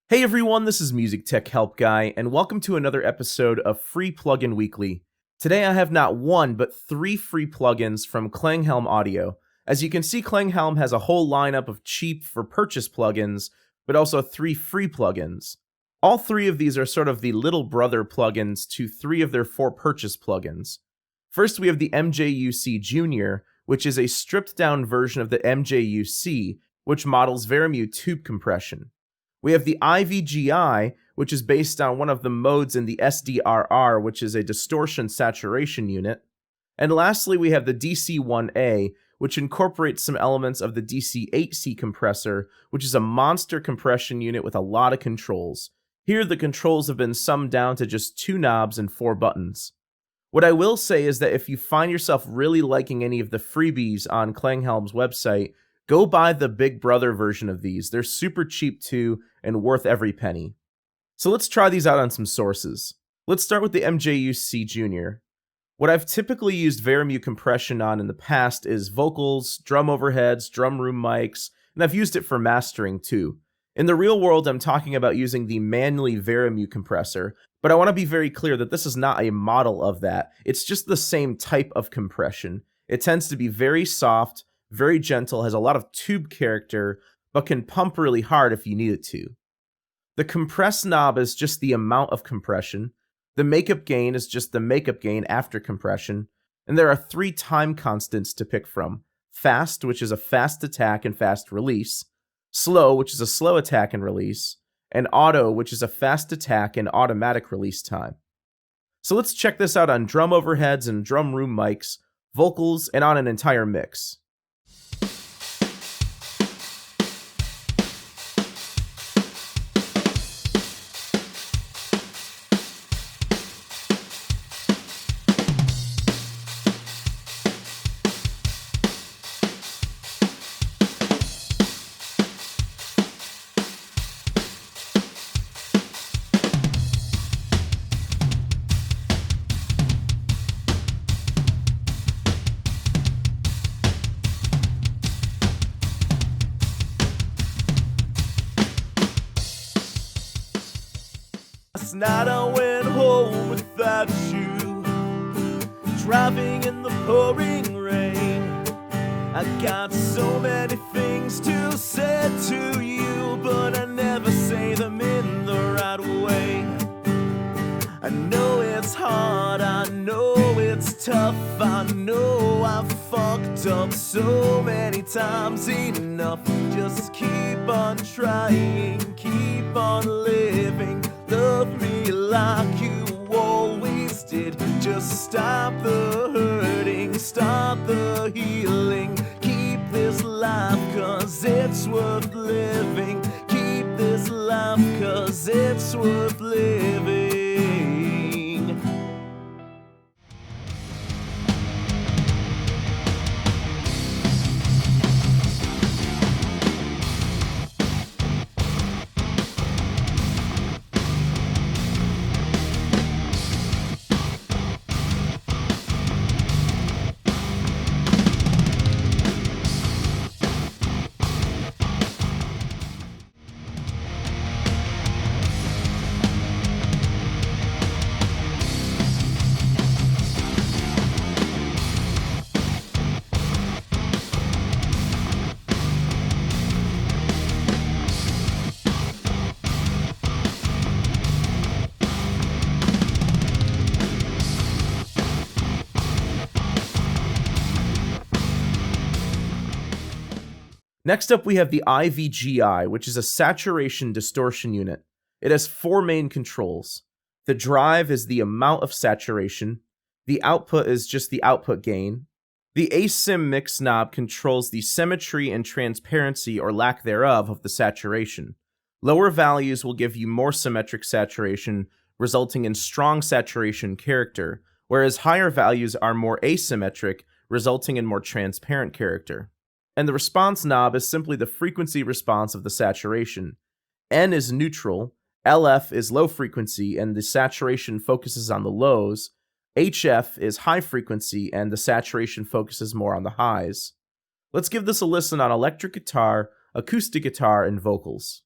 Hey everyone, this is MusicTechHelpGuy, and welcome to another episode of Free Plugin Weekly. Today I have not one, but 3 free plugins from Klanghelm Audio. As you can see, Klanghelm has a whole lineup of cheap for purchase plugins, but also 3 free plugins. All 3 of these are sort of the little brother plugins to 3 of their 4 purchase plugins. First we have the MJUC Jr, which is a stripped down version of the MJUC, which models Verumu tube compression. We have the IVGI, which is based on one of the modes in the SDRR, which is a distortion saturation unit. And lastly, we have the DC1A, which incorporates some elements of the DC8C compressor, which is a monster compression unit with a lot of controls. Here, the controls have been summed down to just 2 knobs and 4 buttons. What I will say is that if you find yourself really liking any of the freebies on Klanghelm's website, go buy the Big Brother version of these. They're super cheap too, and worth every penny. So let's try these out on some sources. Let's start with the MJUC Jr. What I've typically used Verumu compression on in the past is vocals, drum overheads, drum room mics, and I've used it for mastering too. In the real world, I'm talking about using the manually Verumu compressor, but I want to be very clear that this is not a model of that. It's just the same type of compression. It tends to be very soft, very gentle, has a lot of tube character, but can pump really hard if you need it to. The compress knob is just the amount of compression. The makeup gain is just the makeup gain after compression. And there are 3 time constants to pick from. Fast, which is a fast attack and fast release. Slow, which is a slow attack and release. And auto, which is a fast attack and automatic release time. So let's check this out on drum overheads and drum room mics, vocals, and on an entire mix. Last night I went home without you, driving in the pouring rain. I got so many things to say to you, but I never say them in the right way. I know it's hard, I know it's tough, I know I've fucked up so many times. Enough, just keep on trying, keep on living. Love me like you always did. Just stop the hurting, start the healing. Keep this life cause it's worth living. Keep this life cause it's worth living. Next up, we have the IVGI, which is a saturation distortion unit. It has 4 main controls. The drive is the amount of saturation. The output is just the output gain. The asim mix knob controls the symmetry and transparency or lack thereof of the saturation. Lower values will give you more symmetric saturation, resulting in strong saturation character, whereas higher values are more asymmetric, resulting in more transparent character. And the response knob is simply the frequency response of the saturation. N is neutral, LF is low frequency and the saturation focuses on the lows, HF is high frequency and the saturation focuses more on the highs. Let's give this a listen on electric guitar, acoustic guitar, and vocals.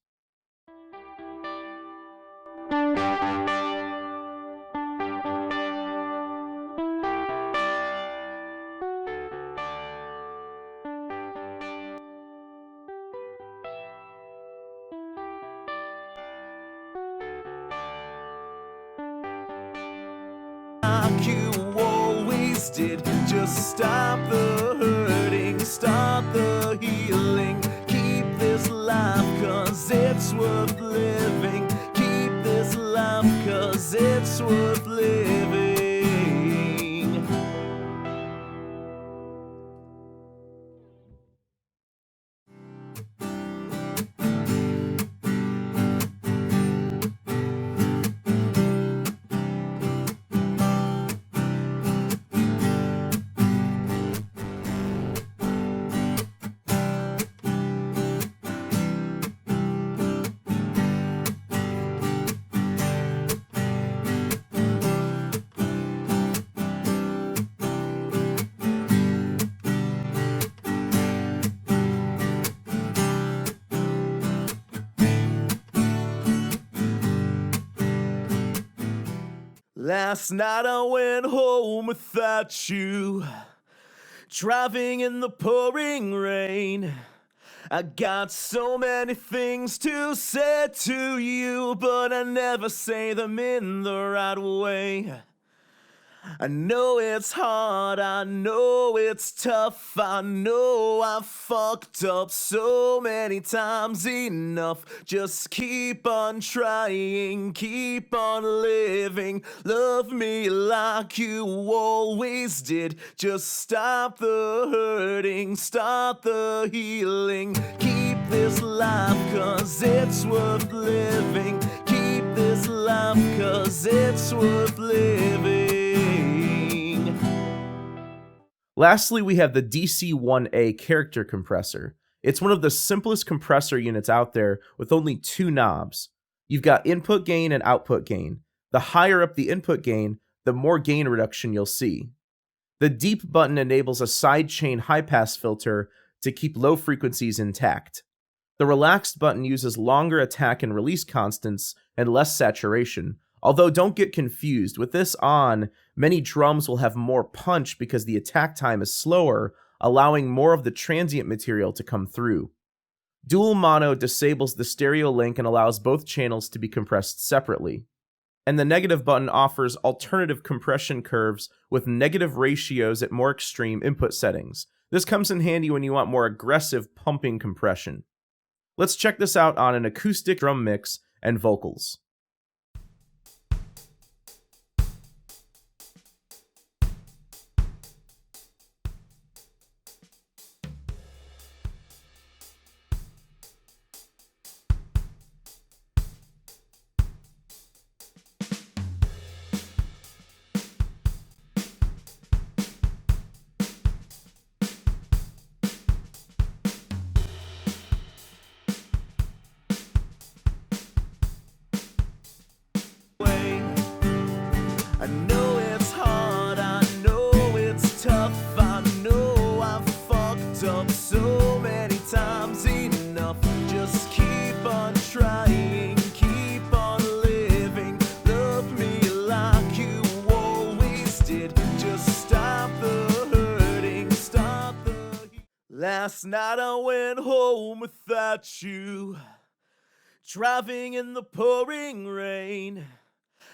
Just stop the hurting, start the healing. Keep this life, cause it's worth living. Keep this life, cause it's worth living. Last night I went home without you, driving in the pouring rain. I got so many things to say to you, but I never say them in the right way. I know it's hard, I know it's tough, I know I fucked up so many times enough. Just keep on trying, keep on living. Love me like you always did. Just stop the hurting, start the healing. Keep this life, cause it's worth living. Keep this life, cause it's worth living. Lastly, we have the DC1A character compressor. It's one of the simplest compressor units out there with only two knobs. You've got input gain and output gain. The higher up the input gain, the more gain reduction you'll see. The deep button enables a sidechain high-pass filter to keep low frequencies intact. The relaxed button uses longer attack and release constants and less saturation. Although don't get confused, with this on, many drums will have more punch because the attack time is slower, allowing more of the transient material to come through. Dual mono disables the stereo link and allows both channels to be compressed separately. And the negative button offers alternative compression curves with negative ratios at more extreme input settings. This comes in handy when you want more aggressive pumping compression. Let's check this out on an acoustic drum mix and vocals. I know it's hard, I know it's tough, I know I've fucked up so many times enough. Just keep on trying, keep on living. Love me like you always did. Just stop the hurting, stop the... Last night I went home without you, driving in the pouring rain.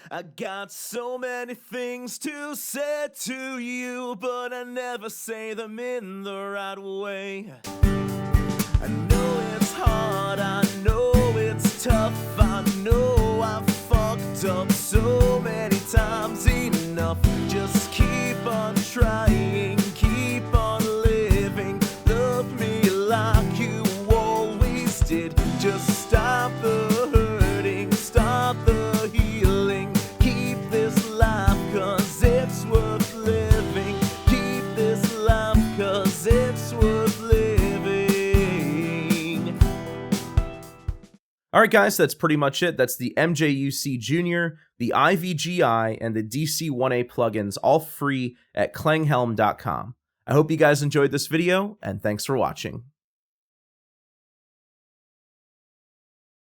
I got so many things to say to you, but I never say them in the right way. I know it's hard, I know it's tough, I know I've fucked up so many times enough. Just keep on trying, keep on living. Love me like you always did. Just stop the hurting, start the healing. Keep this life, cause it's worth living. Keep this life, cause it's worth living. Alright guys, that's pretty much it. That's the MJUC Jr, the IVGI, and the DC1A plugins, all free at Klanghelm.com. I hope you guys enjoyed this video, and thanks for watching.